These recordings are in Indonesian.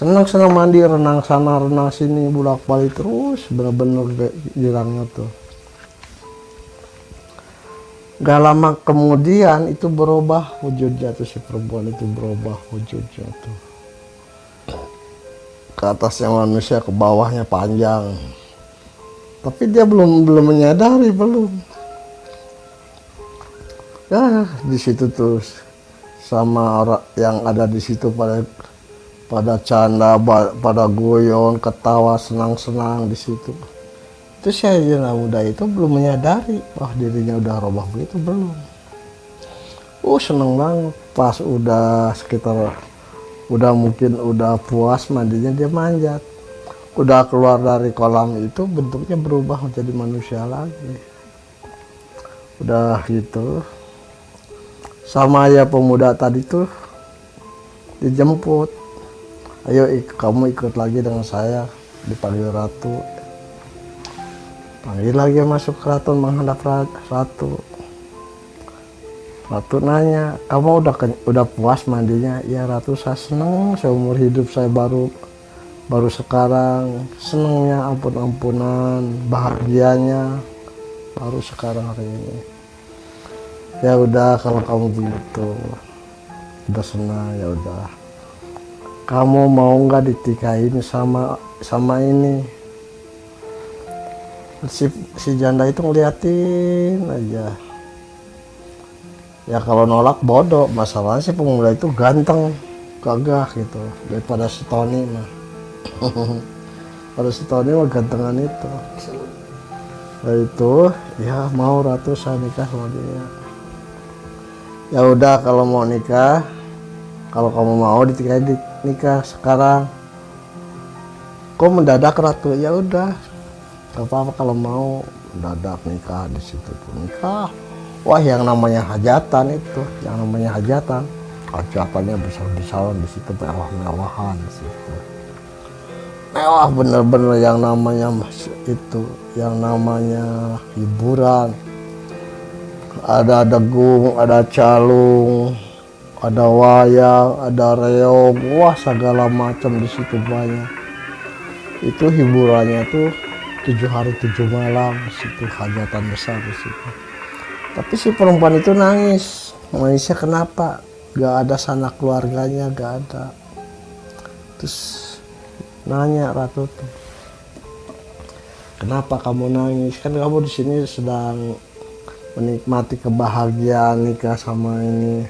senang mandi, renang sana renang sini, bolak balik terus, bener-bener girangnya tuh. Gak lama kemudian itu berubah wujudnya tuh, si perempuan itu berubah wujudnya tuh. Ke atasnya manusia, ke bawahnya panjang. Tapi dia belum menyadari, belum. Ya di situ tuh sama orang yang ada di situ pada canda, pada goyong, ketawa, senang-senang di situ. Terus si anak muda itu belum menyadari, wah dirinya udah robah begitu, belum. Seneng banget. Pas udah sekitar, mungkin udah puas mandinya, dia manjat. Udah keluar dari kolam itu, bentuknya berubah menjadi manusia lagi. Udah gitu, sama ya pemuda tadi tuh dijemput. Ayo kamu ikut lagi dengan saya, dipanggil ratu. Panggil lagi masuk keraton menghadap ratu. Ratu nanya, kamu udah puas mandinya? Ya ratu, saya seneng, seumur hidup saya baru sekarang, senengnya ampun-ampunan, bahagianya baru sekarang hari ini. Ya udah kalau kamu begitu, udah senang, ya udah. Kamu mau nggak ditikahin sama ini? Si janda itu ngeliatin aja. Ya kalau nolak bodoh, masalahnya si pemuda itu ganteng, gagah gitu, daripada si Tony mah. Pada si Tony mah gantengan itu. Nah itu, ya mau ratu, saya nikah sama dia. Ya udah kalau mau nikah, kalau kamu mau nikah sekarang. Kok mendadak ratu? Ya udah, gak apa-apa kalau mau mendadak nikah, di situ pun nikah. Wah yang namanya hajatan itu, hajatannya besar-besaran di situ, mewah-mewahan di situ. Mewah bener-bener, yang namanya itu, yang namanya hiburan. Ada degung, ada calung, ada wayang, ada reog, wah segala macam di situ banyak. Itu hiburannya tuh 7 hari 7 malam di situ, hajatan besar di situ. Tapi si perempuan itu nangis. Nangisnya kenapa? Gak ada sanak keluarganya, gak ada. Terus nanya ratu tuh, kenapa kamu nangis? Kan kamu di sini sedang menikmati kebahagiaan nikah sama ini.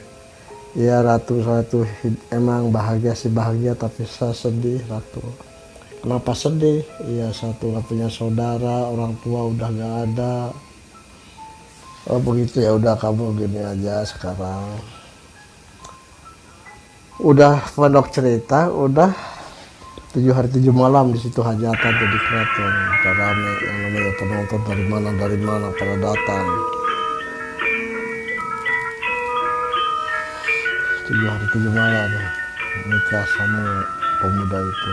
Ya ratu, saya tuh emang bahagia sih, bahagia, tapi saya sedih ratu. Kenapa sedih? Iya, satu gak punya saudara, orang tua udah gak ada. Oh begitu, ya udah kamu gini aja sekarang. Udah pondok cerita, udah 7 hari 7 malam di situ hajatan tuh di keraton. Rame yang namanya penonton dari mana pada datang. 7 hari 7 malam nikah sama pemuda itu.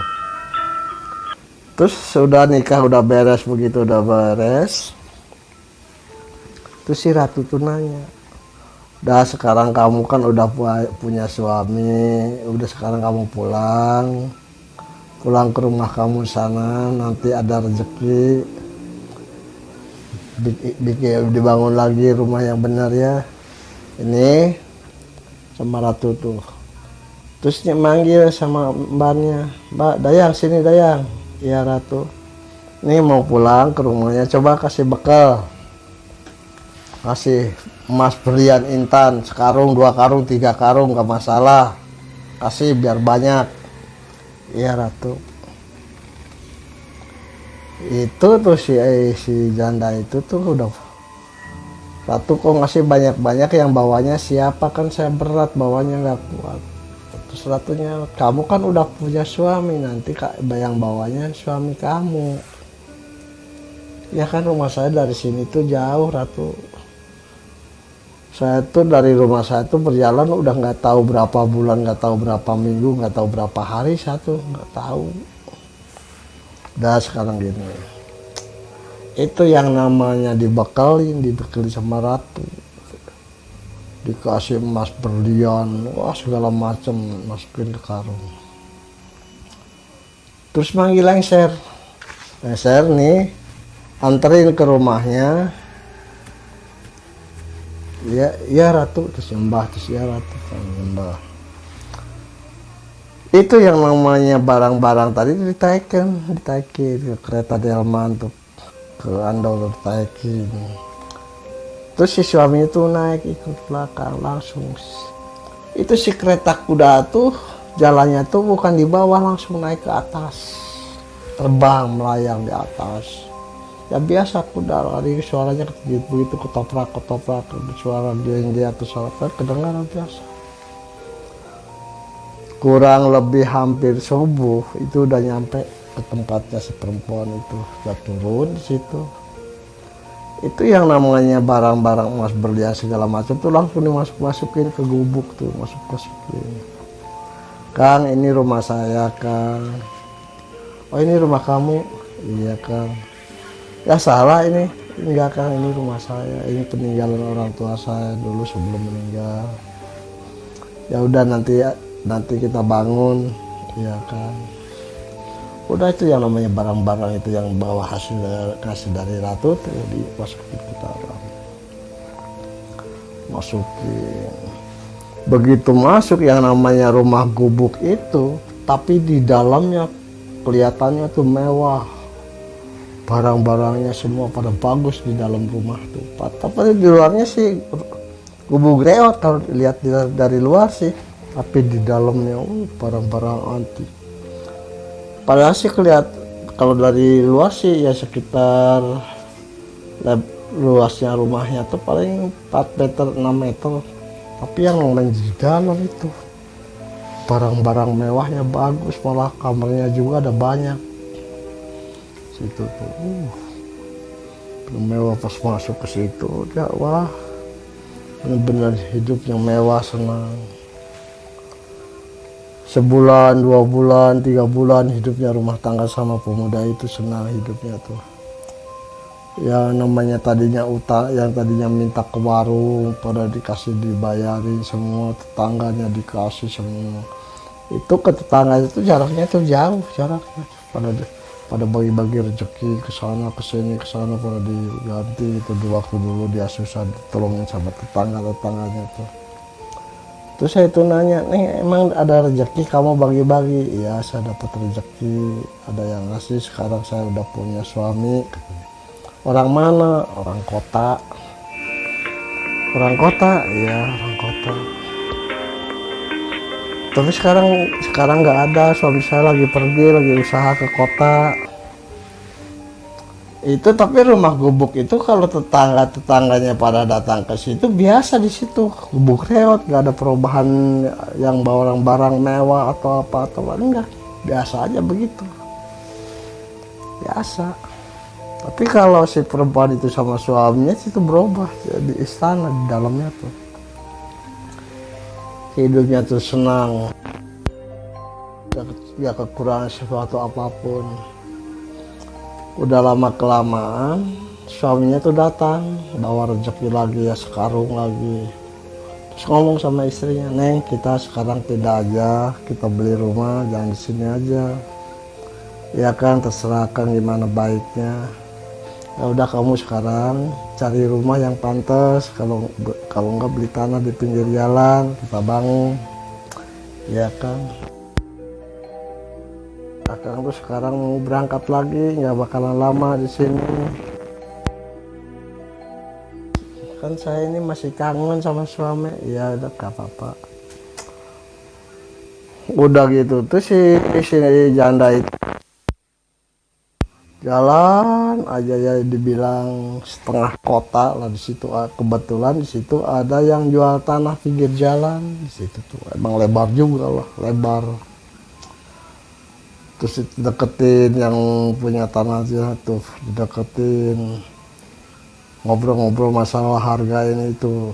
Terus sudah nikah, udah beres begitu, udah beres. Terus si ratu tuh nanya, udah sekarang kamu kan udah punya suami, udah sekarang kamu pulang ke rumah kamu sana, nanti ada rezeki dibangun lagi rumah yang benar ya. Ini sama ratu tuh. Terus dia manggil sama mbaknya, Mbak Dayang, sini Dayang. Iya ratu, ini mau pulang ke rumahnya, coba kasih bekal, kasih emas berlian intan, sekarung, 2 karung, 3 karung, gak masalah, kasih biar banyak. Iya ratu. Itu tuh si janda itu tuh udah, ratu kok ngasih banyak-banyak, yang bawanya siapa, kan saya berat bawanya, nggak kuat. Terus ratunya, kamu kan udah punya suami, nanti yang bawanya suami kamu. Ya kan rumah saya dari sini tuh jauh ratu. Saya tuh dari rumah saya tuh berjalan udah nggak tahu berapa bulan, nggak tahu berapa minggu, nggak tahu berapa hari, satu nggak tahu. Udah sekarang gini, itu yang namanya dibekali sama ratu, dikasih emas berlian, wah segala macam masukin ke karung. Terus manggil lengser. Lengser nih, anterin ke rumahnya. Ya, ya Ratu, terus nyembah, terus ya Ratu, nyembah. Itu yang namanya barang-barang tadi ditaikin ke kereta delman tuh, ke andol ditaikin. Terus si suami itu naik ikut belakang langsung. Itu si kereta kuda tuh jalannya tuh bukan di bawah, langsung naik ke atas, terbang melayang di atas. Ya biasa kuda lari, suaranya begitu ketoprak suara dia atau suara kedengaran biasa. Kurang lebih hampir subuh itu udah nyampe ke tempatnya si perempuan itu, udah turun di situ. Itu yang namanya barang-barang emas berlian segala macam tuh langsung dimasukin ke gubuk tuh, masukin. Kang, ini rumah saya, Kang. Oh, ini rumah kamu? Iya, Kang. Ya salah ini, enggak, Kang, ini rumah saya, ini peninggalan orang tua saya dulu sebelum meninggal. Ya udah, nanti kita bangun, ya kan. Udah, itu yang namanya barang-barang itu yang bawa kasih dari Ratu tuh dimasukin ke dalam, masukin. Begitu masuk yang namanya rumah gubuk itu, tapi di dalamnya kelihatannya tuh mewah. Barang-barangnya semua pada bagus di dalam rumah tuh. Tapi di luarnya sih gubuk reot kalau lihat dari luar sih. Tapi di dalamnya barang-barang antik. Padahal sih kalau dari luar sih ya sekitar luasnya rumahnya tuh paling 4 meter 6 meter. Tapi yang main di dalam itu barang-barang mewahnya bagus, malah kamarnya juga ada banyak. Situ tuh mewah. Pas masuk ke situ ya wah, benar-benar hidup yang mewah, senang. Sebulan, 2 bulan, 3 bulan hidupnya rumah tangga sama pemuda itu senang hidupnya tuh. Ya namanya tadinya utang, yang tadinya minta ke warung pada dikasih, dibayarin semua, tetangganya dikasih semua. Itu ke tetangga itu jaraknya tuh jauh, jaraknya pada bagi-bagi rezeki ke sana ke sini pada diganti itu. Waktu dulu dia susah ditolongin sama tetangganya tuh. Terus saya itu nanya, nih emang ada rezeki kamu bagi-bagi? Iya, saya dapat rezeki, ada yang ngasih. Sekarang saya udah punya suami. Orang mana? Orang kota. Orang kota? Iya, orang kota. Tapi sekarang nggak ada, suami saya lagi pergi, lagi usaha ke kota. Itu tapi rumah gubuk itu kalau tetangganya pada datang ke situ biasa, di situ gubuk reot, nggak ada perubahan yang bawa barang mewah atau apa enggak, biasa aja begitu, biasa. Tapi kalau si perempuan itu sama suaminya itu berubah jadi istana di dalamnya tuh. Hidupnya tuh senang, gak kekurangan sesuatu apapun. Udah lama kelamaan suaminya tuh datang bawa rezeki lagi, ya sekarung lagi. Terus ngomong sama istrinya, Neng, kita sekarang pindah aja, kita beli rumah, jangan di sini aja. Ya kan, terserah Kang gimana baiknya. Ya udah, kamu sekarang cari rumah yang pantas, kalau nggak beli tanah di pinggir jalan, kita bangun. Ya kan. Akang tuh sekarang mau berangkat lagi, nggak bakalan lama di sini. Kan saya ini masih kangen sama suami. Ya udah, gak apa-apa. Udah gitu tuh si janda itu jalan aja ya, dibilang setengah kota lah di situ. Kebetulan di situ ada yang jual tanah pinggir jalan di situ tuh. Emang lebar juga lah, lebar. Terus deketin yang punya tanah aja tuh, deketin, ngobrol-ngobrol masalah harga ini itu,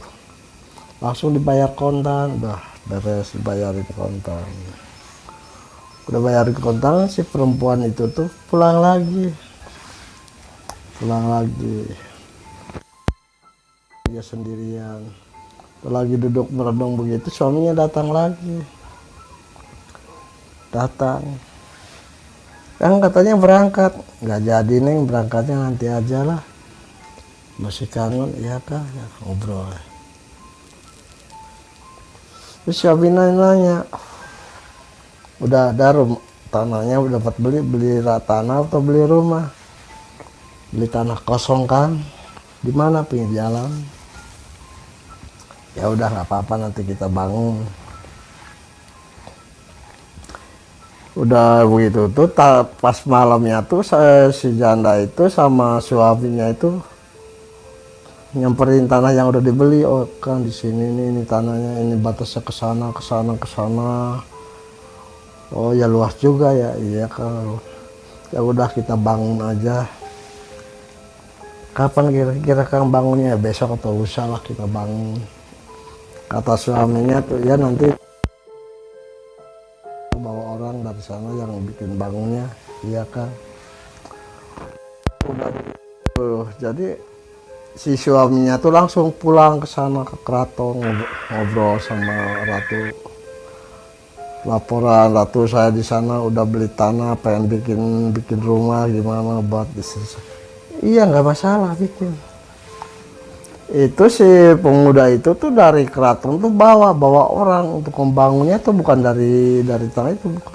langsung dibayar kontan. Udah beres, dibayarin kontan. Udah bayarin kontan, si perempuan itu tuh pulang lagi. Dia sendirian, lagi duduk merenung begitu, suaminya datang lagi. Kan katanya berangkat, nggak jadi neng, berangkatnya nanti aja lah. Masih kangen, iya kak, ya, ngobrol. Terus si Abi nanya, udah ada rumah, tanahnya udah dapat beli tanah atau beli rumah? Beli tanah kosong kan, di mana pinggir jalan. Ya udah nggak apa-apa, nanti kita bangun. Udah begitu tuh pas malamnya tuh si janda itu sama suaminya itu nyamperin tanah yang udah dibeli. Oh kan di sini nih, ini tanahnya, ini batasnya ke sana ke sana ke sana. Oh ya luas juga ya. Iya kan. Ya udah kita bangun aja. Kapan kira-kira Kang bangunnya? Besok atau lusa lah kita bangun. Kata suaminya tuh ya nanti bawa orang dari sana yang bikin bangunnya. Iya kan. Udah jadi si suaminya tuh langsung pulang ke sana ke keraton, ngobrol sama Ratu. Laporan, Ratu saya di sana udah beli tanah, pengen bikin rumah, gimana buat bisnis. Iya nggak masalah bikin. Itu si pemuda itu tuh dari keraton tuh bawa orang untuk membangunnya tuh, bukan dari tanah itu, bukan.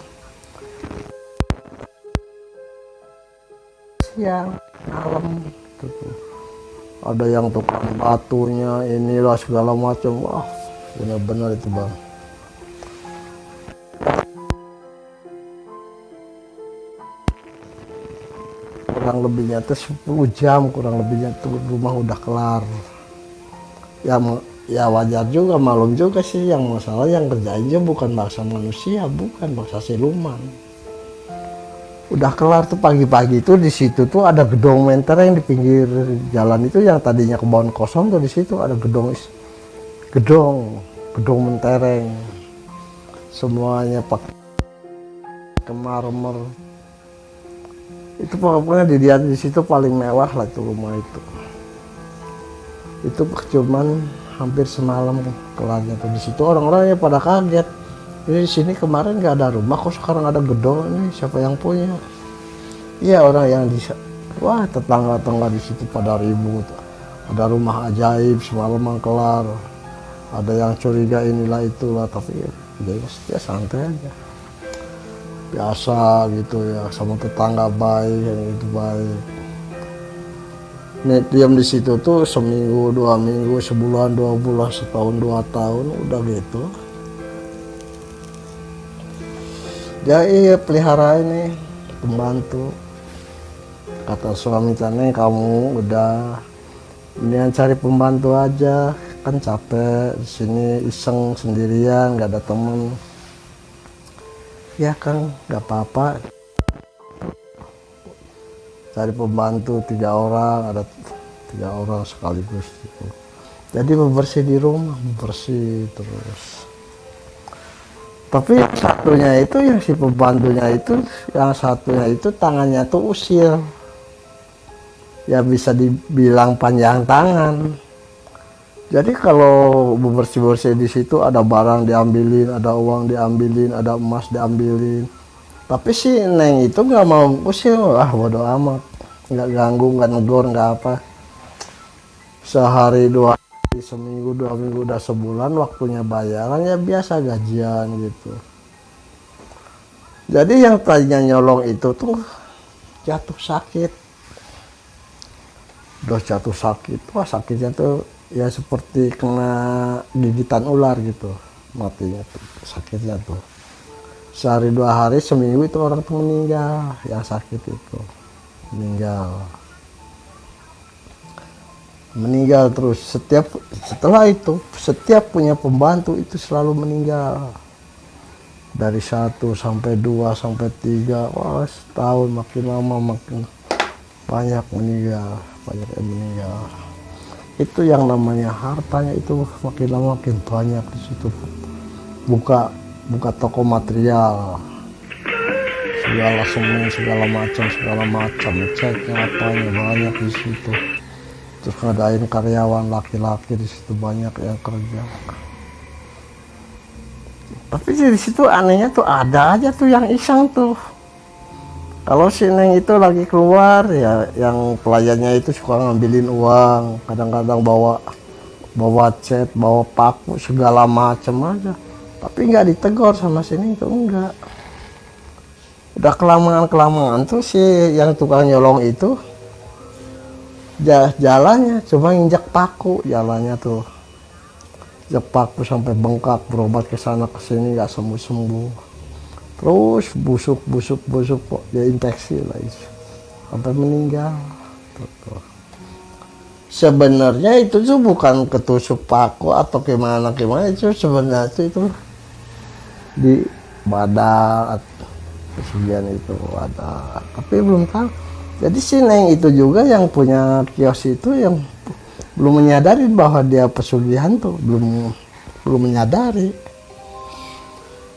Siang malam gitu. Ada yang tukang batunya, inilah segala macam. Wah benar-benar itu bang. Kurang lebihnya tuh 10 jam, kurang lebihnya tuh rumah udah kelar. Ya wajar juga, malum juga sih. Yang masalah yang kerjainnya bukan bangsa manusia, bukan bangsa siluman. Udah kelar tuh pagi-pagi tuh, di situ tuh ada gedung mentereng di pinggir jalan itu, yang tadinya kebun kosong tuh di situ ada gedung mentereng. Semuanya pakai marmer. Itu pokoknya dilihat di situ paling mewah lah itu rumah itu. Itu cuman hampir semalam kelarnya tuh di situ. Orang-orangnya pada kaget. Ini di sini kemarin nggak ada rumah, kok sekarang ada gedung, ini siapa yang punya? Iya orang yang wah tetangga-tetangga di situ pada ribut. Ada rumah ajaib semalam kelar. Ada yang curiga inilah itulah, tapi ya santai aja. Biasa gitu ya, sama tetangga baik, yang itu baik. Nih diam di situ tuh seminggu, 2 minggu, sebulan, 2 bulan, setahun, 2 tahun, udah gitu. Dia iya pelihara ini pembantu. Kata suami tanya, kamu udah mendingan cari pembantu aja, kan capek di sini iseng sendirian, nggak ada temen. Ya kan nggak apa-apa, cari pembantu 3 orang, ada 3 orang sekaligus gitu. Jadi bebersih di rumah, bebersih terus. Tapi yang satunya itu, yang si pembantunya itu, yang satunya itu tangannya tuh usil. Ya bisa dibilang panjang tangan. Jadi kalau bebersih-bersih di situ ada barang diambilin, ada uang diambilin, ada emas diambilin. Tapi si Neng itu nggak mau usil, bodo amat, nggak ganggu, nggak negor, nggak apa. Sehari 2 hari, seminggu 2 minggu, udah sebulan waktunya bayaran ya biasa gajian gitu. Jadi yang tadinya nyolong itu tuh jatuh sakit, udah jatuh sakit, wah sakitnya tuh ya seperti kena gigitan ular gitu, matinya tuh, sakitnya tuh. Sehari 2 hari, seminggu itu orang tuh meninggal, yang sakit itu meninggal terus. Setelah itu setiap punya pembantu itu selalu meninggal, dari 1 sampai 2 sampai 3, wah setahun makin lama makin banyak meninggal, banyak yang meninggal. Itu yang namanya hartanya itu makin lama makin banyak di situ. Buka toko material, segala semen, segala macam, ceknya apanya banyak di situ. Terus ngadain karyawan laki-laki di situ banyak yang kerja. Tapi di situ anehnya tuh ada aja tuh yang iseng tuh. Kalau si Neng itu lagi keluar ya, yang pelayannya itu suka ngambilin uang, kadang-kadang bawa bawa cat, bawa paku, segala macam aja. Tapi nggak ditegur sama si Neng itu, enggak. Udah kelamaan tuh si yang tukang nyolong itu jalannya cuma injak paku, jalannya tuh injak paku sampai bengkak, berobat ke sana ke sini nggak sembuh, terus busuk kok, ya infeksi lah itu sampai meninggal tuh. Sebenarnya itu tuh bukan ketusuk paku atau gimana itu, sebenarnya itu di badan pesugihan itu ada, tapi belum tahu. Jadi si Neng itu juga yang punya kios itu yang belum menyadari bahwa dia pesugihan tuh, belum menyadari.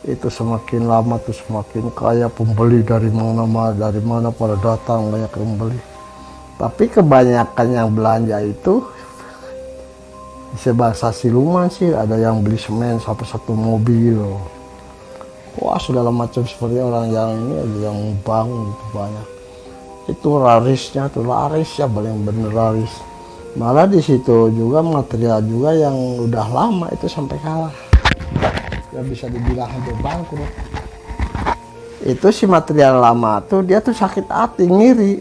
Itu semakin lama tuh semakin kaya, pembeli dari mana pada datang, banyak pembeli. Tapi kebanyakan yang belanja itu sebangsa siluman sih, ada yang beli semen sampai 1 mobil. Wah, segala macam seperti orang yang ini, ada yang bangun gitu banyak. Itu larisnya tuh, laris ya, paling bener laris. Malah di situ juga material juga yang udah lama itu sampai kalah, ya bisa dibilang hampir bangkrut. Itu si material lama tuh dia tuh sakit hati, ngiri,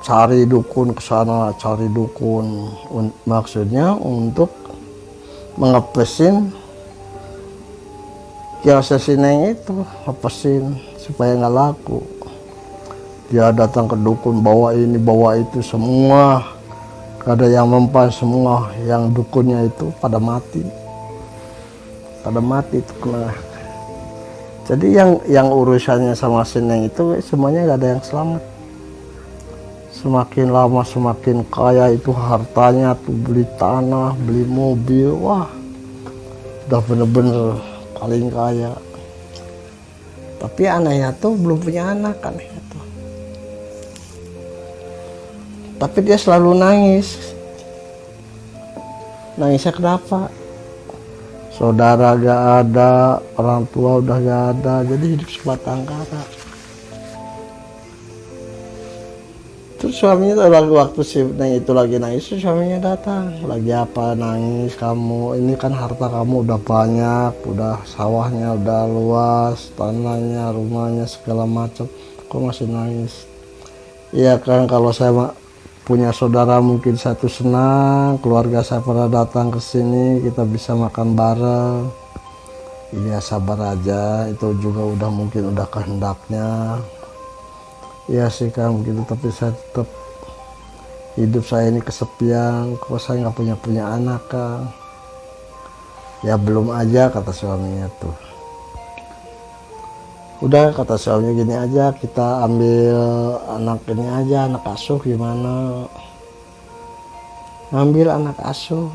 cari dukun ke sana, cari dukun, maksudnya untuk mengepesin kiosnya si Neng itu, ngepesin supaya nggak laku. Dia datang ke dukun, bawa ini bawa itu, semua ada yang mempan, semua yang dukunnya itu pada mati itu kena. Jadi yang urusannya sama si Neng itu semuanya nggak ada yang selamat. Semakin lama semakin kaya itu hartanya tuh, beli tanah, beli mobil, wah udah bener-bener paling kaya. Tapi anaknya tuh belum punya anak, anaknya tuh. Tapi dia selalu nangis. Nangisnya kenapa? Saudara gak ada, orang tua udah gak ada, jadi hidup sebatang kara. Terus suaminya waktu si Neng itu lagi nangis, suaminya datang. Lagi apa nangis kamu? Ini kan harta kamu udah banyak, udah sawahnya udah luas, tanahnya, rumahnya, segala macam. Kok masih nangis? Iya kan, kalau saya punya saudara mungkin saya tuh senang, keluarga saya pada datang ke sini, kita bisa makan bareng. Iya sabar aja, itu juga udah mungkin udah kehendaknya. Iya sih kan begitu, tapi saya tetap hidup saya ini kesepian, kok saya nggak punya anak kan. Ya belum aja, kata suaminya tuh. Udah, kata suaminya, gini aja, kita ambil anak ini aja, anak asuh gimana. Ngambil anak asuh,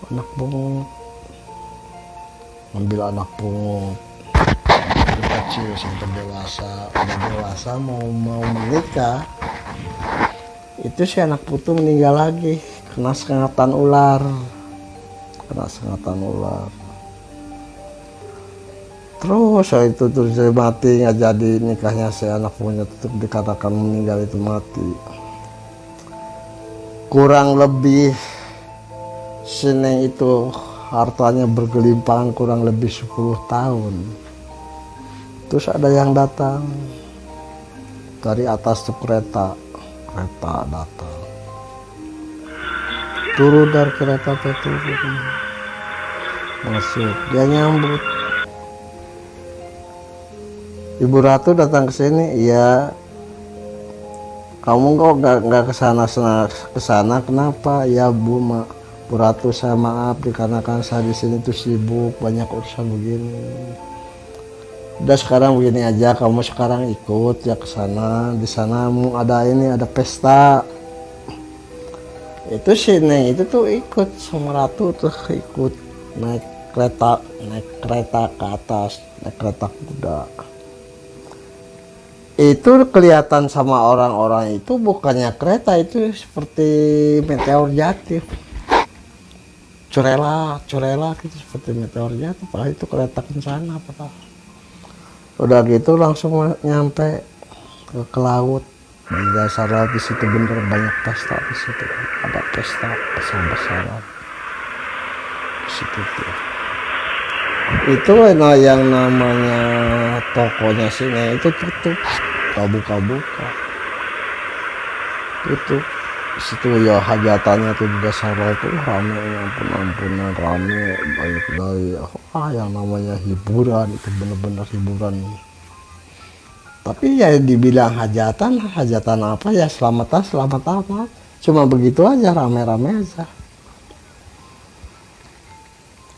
anak pungut. Ngambil anak pungut kecil sampai dewasa, udah dewasa mau menikah, itu si anak putu meninggal lagi, kena sengatan ular. Terus itu terus saya mati, nggak jadi nikahnya, si anak punya tetap dikatakan meninggal, itu mati. Kurang lebih si Neng itu hartanya bergelimpangan kurang lebih 10 tahun. Terus ada yang datang dari atas tuh kereta datang, turun dari kereta tuh, turun masuk, dia nyambut. Ibu Ratu datang ke sini, iya. Kamu kok nggak kesana kenapa? Ya Bu Ratu, saya maaf dikarenakan saya di sini tuh sibuk, banyak urusan begini. Udah sekarang begini aja, kamu sekarang ikut ya ke sana. Di sana mau ada pesta. Itu si Neng itu tuh ikut sama Ratu tuh, ikut naik kereta ke atas, naik kereta kuda. Itu kelihatan sama orang-orang itu bukannya kereta, itu seperti meteor jatuh. Curela gitu, seperti meteor jatuh, padahal itu kereta kencana padahal. Udah gitu langsung nyampe ke laut. Di dasar laut di situ bener banyak pesta di situ. Ada pesta besar-besaran di situ tuh. Itu nah yang namanya tokonya sini itu tutup, buka tutup. Di situ ya hajatannya tuh di dasar laut tuh rame, ampunan rame, banyak dari yang namanya hiburan, itu bener-bener hiburan. Tapi ya dibilang hajatan apa ya, selamat amat. Cuma begitu aja, rame-rame aja.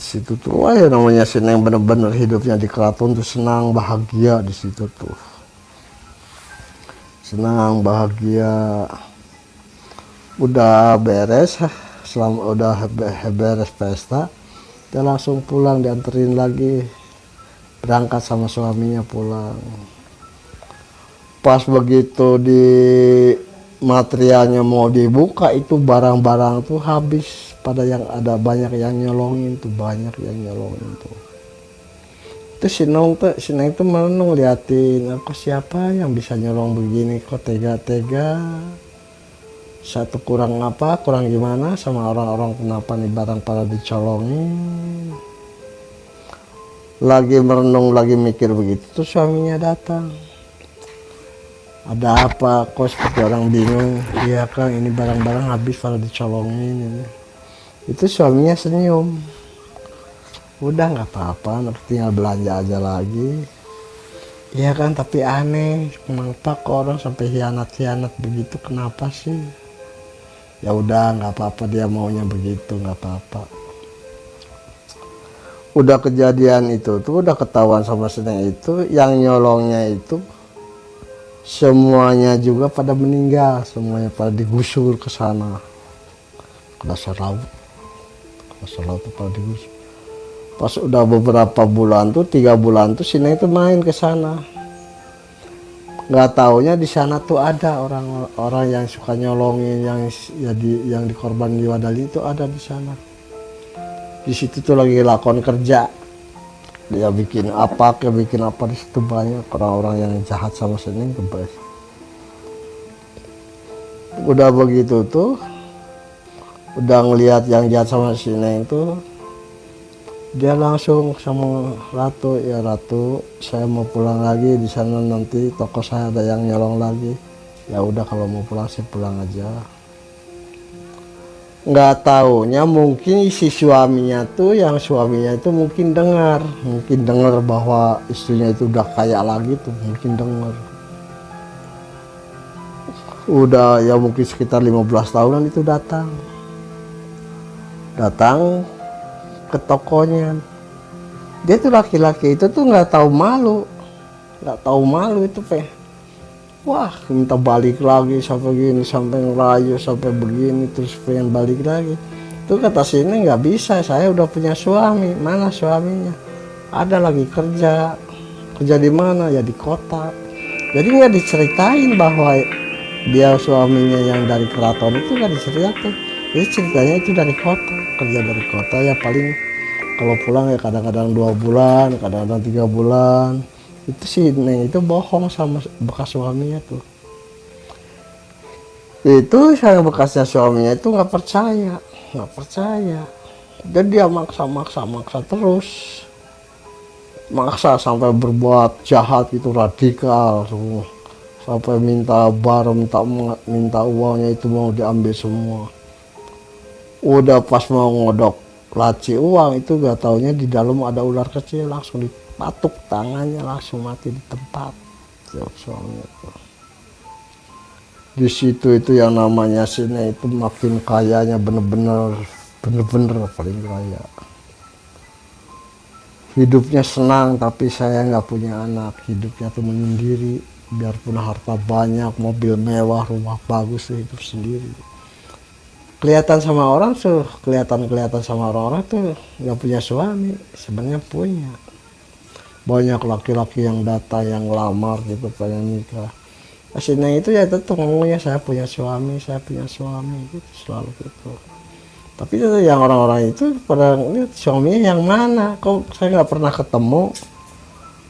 Di situ tuh ya namanya senang, bener-bener hidupnya di keraton tuh senang, bahagia di situ tuh. Senang, bahagia. Udah beres, udah beres pesta, dia langsung pulang, dianterin lagi, berangkat sama suaminya pulang. Pas begitu di materialnya mau dibuka, itu barang-barang tuh habis, pada yang ada banyak yang nyolongin tuh, itu Sinong tuh merenung liatin, aku siapa yang bisa nyolong begini, kok tega-tega, satu kurang gimana sama orang-orang, kenapa nih barang pada dicolongin. Lagi merenung, lagi mikir begitu tuh suaminya datang. Ada apa kok seperti orang bingung? Iya Kang, ini barang-barang habis pada dicolongin ini. Itu suaminya senyum. Udah nggak apa-apa, tinggal belanja aja lagi. Iya kan, tapi aneh, kenapa kok orang sampai hianat begitu, kenapa sih? Ya udah nggak apa-apa, dia maunya begitu, nggak apa-apa. Udah kejadian itu tuh udah ketahuan sama seneng itu, yang nyolongnya itu semuanya juga pada meninggal, semuanya pada digusur ke sana, ke dasar laut tuh pada digusur. Pas udah beberapa bulan tuh, 3 bulan tuh Sineng itu main ke sana. Nggak taunya di sana tuh ada orang-orang yang suka nyolongin, yang dikorban jiwa Dali itu ada di sana. Di situ tuh lagi lakon kerja. Dia bikin apa di situ, banyak orang-orang yang jahat sama Sineng tuh. Udah begitu tuh, udah ngelihat yang jahat sama Sineng tuh, dia langsung sama Ratu, ya Ratu, saya mau pulang lagi, di sana nanti toko saya ada yang nyolong lagi. Ya udah kalau mau pulang sih pulang aja. Nggak taunya mungkin si suaminya itu mungkin dengar bahwa istrinya itu udah kaya lagi tuh, mungkin dengar. Udah ya mungkin sekitar 15 tahunan itu datang ke tokonya. Dia tuh laki-laki itu tuh nggak tahu malu itu wah, minta balik lagi sampai gini, sampai ngerayu sampai begini, terus pengen balik lagi. Tuh kata sini nggak bisa, saya udah punya suami. Mana suaminya? Ada lagi kerja di mana? Ya di kota. Jadi nggak diceritain bahwa dia suaminya yang dari keraton itu, nggak diceritain. Jadi ceritanya itu dari kota, kerja dari kota, ya paling kalau pulang ya kadang-kadang 2 bulan, kadang-kadang 3 bulan. Itu sih Neng itu bohong sama bekas suaminya tuh. Itu saya bekasnya suaminya itu nggak percaya. Dan dia maksa terus, maksa sampai berbuat jahat itu, radikal semua, sampai minta uangnya itu mau diambil semua. Udah pas mau ngodok laci uang itu, gak taunya di dalam ada ular kecil, langsung dipatuk tangannya, langsung mati di tempat. Suaminya itu. Di situ itu yang namanya Sine itu makin kayanya, bener-bener paling kaya. Hidupnya senang, tapi saya nggak punya anak, hidupnya tuh menyendiri. Biarpun harta banyak, mobil mewah, rumah bagus, hidup sendiri. Kelihatan sama orang sama orang-orang tuh nggak punya suami, sebenarnya punya. Banyak laki-laki yang datang, yang lamar gitu, pengen nikah. Aslinya itu ya tetap ngomongnya saya punya suami gitu, selalu gitu. Tapi itu yang orang-orang itu pada lihat suaminya yang mana, kok saya nggak pernah ketemu.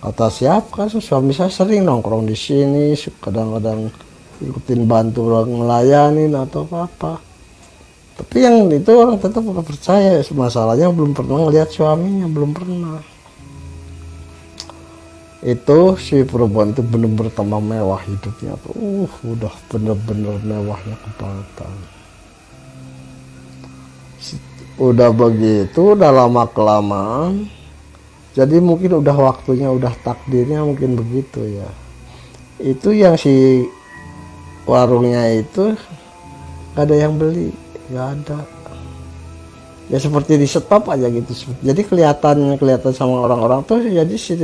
Kata siapa kan suami saya sering nongkrong di sini, kadang-kadang ikutin bantu orang ngelayanin atau apa. Tapi yang itu orang tetap nggak percaya. Masalahnya belum pernah ngeliat suaminya, belum pernah. Itu si perempuan itu bener-bener tambah mewah hidupnya tuh. Udah bener-bener mewahnya kebangetan. Udah begitu, udah lama kelamaan. Jadi mungkin udah waktunya, udah takdirnya mungkin begitu ya. Itu yang si warungnya itu gak ada yang beli, gak ada. Ya seperti di stop aja gitu. Jadi kelihatan sama orang-orang tuh, jadi si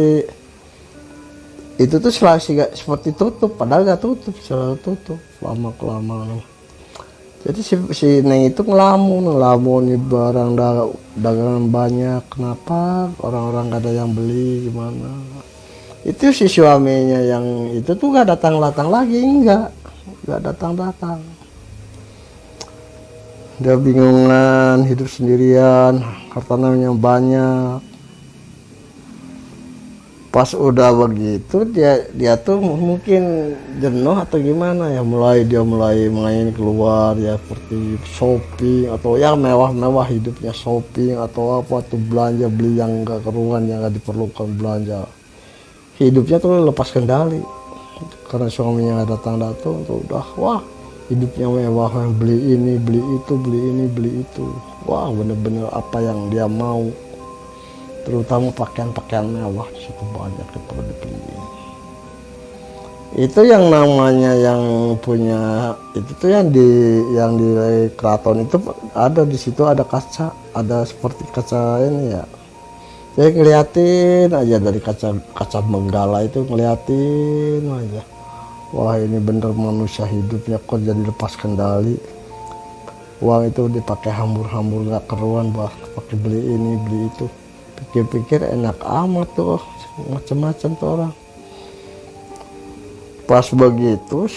itu tuh selalu seperti tutup, padahal gak tutup, selalu tutup lama kelamaan. Jadi si Neng itu ngelamun barang dagangan banyak, kenapa orang-orang gak ada yang beli, gimana. Itu si suaminya yang itu tuh gak datang lagi, gak datang. Dia bingungan, hidup sendirian, hartanya banyak. Pas udah begitu dia tuh mungkin jenuh atau gimana ya, dia mulai main keluar ya, seperti shopping atau ya mewah hidupnya, shopping atau apa tuh, belanja beli yang enggak keruan, yang enggak diperlukan, belanja. Hidupnya tuh lepas kendali karena suaminya nggak datang tuh udah wah hidupnya mewah, beli ini beli itu, beli ini beli itu, wah bener-bener apa yang dia mau. Terutama pakaian mewah di situ banyak perlu dibeli. Itu yang namanya yang punya itu tuh yang di keraton itu ada, di situ ada kaca, ada seperti kaca ini ya. Saya ngeliatin aja dari kaca benggala itu, ngeliatin aja. Wah ini bener manusia hidupnya kok jadi lepas kendali. Uang itu dipakai hambur-hambur gak keruan, pakai beli ini beli itu. Pikir-pikir enak amat tuh, macam-macam tuh orang. Pas begitu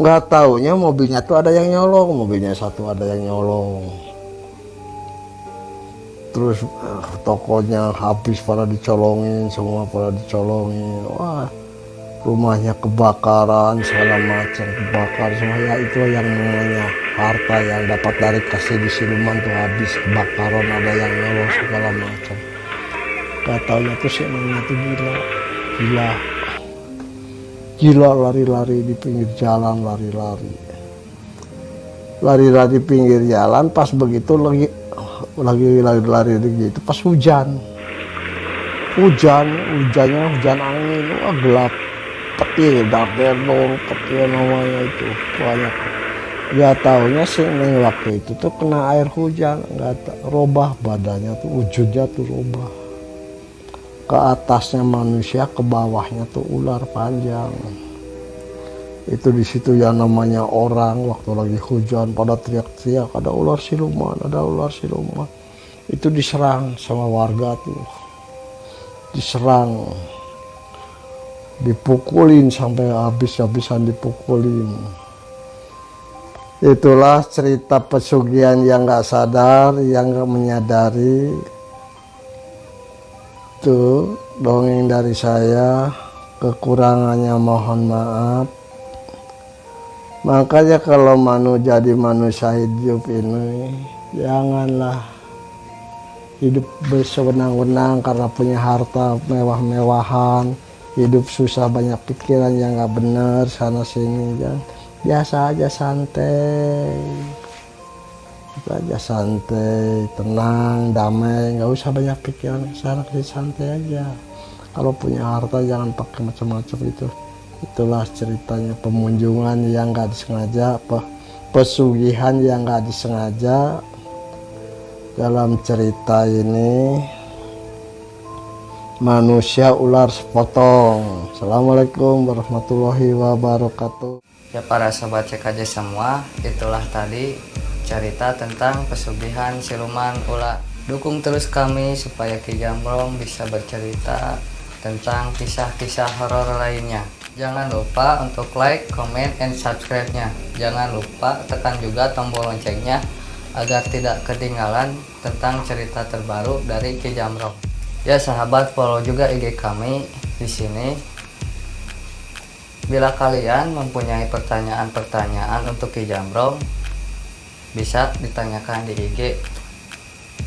nggak taunya mobilnya tuh ada yang nyolong, mobilnya satu ada yang nyolong. Terus tokonya habis, pada dicolongin, semua pada dicolongin. Wah rumahnya kebakaran, segala macam kebakar semuanya. Itu yang namanya harta yang dapat dari kasih di siluman tuh habis kebakaran, ada yang nyolong segala macam. Katanya tuh si Nengnya tuh gila, lari-lari di pinggir jalan, lari-lari pinggir jalan. Pas begitu lagi lari gitu, pas hujannya hujan angin, wah gelap, petir, petir namanya itu banyak. Gak taunya sih Neng waktu itu tuh kena air hujan, robah badannya tuh, wujudnya tuh robah. Ke atasnya manusia, ke bawahnya tuh ular panjang. Itu di situ yang namanya orang waktu lagi hujan pada teriak-teriak ada ular siluman. Itu diserang sama warga tuh, diserang, dipukulin sampai habis-habisan dipukulin. Itulah cerita pesugihan yang gak sadar, yang gak menyadari. Tuh dongeng dari saya, kekurangannya mohon maaf. Makanya kalau jadi manusia hidup ini, janganlah hidup bersewenang-wenang karena punya harta mewah-mewahan, hidup susah, banyak pikiran yang gak benar sana sini. Jangan. Biasa aja, santai, tenang, damai, nggak usah banyak pikiran kesana, santai aja. Kalau punya harta jangan pakai macam-macam itu. Itulah ceritanya pemunjungan yang nggak disengaja, pesugihan yang nggak disengaja dalam cerita ini. Manusia ular sepotong. Assalamualaikum warahmatullahi wabarakatuh. Ya para sobat CKJ semua, itulah tadi cerita tentang pesugihan siluman ular. Dukung terus kami supaya Ki Jamrong bisa bercerita tentang kisah-kisah horor lainnya. Jangan lupa untuk like, comment, and subscribe-nya. Jangan lupa tekan juga tombol loncengnya agar tidak ketinggalan tentang cerita terbaru dari Ki Jamrong. Ya sahabat, follow juga IG kami di sini. Bila kalian mempunyai pertanyaan-pertanyaan untuk Ki Jambrong, bisa ditanyakan di IG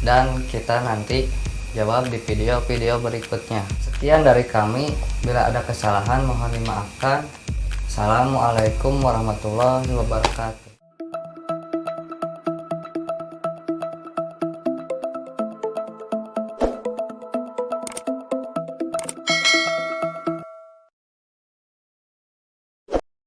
dan kita nanti jawab di video-video berikutnya. Sekian dari kami, bila ada kesalahan mohon dimaafkan. Assalamualaikum warahmatullahi wabarakatuh.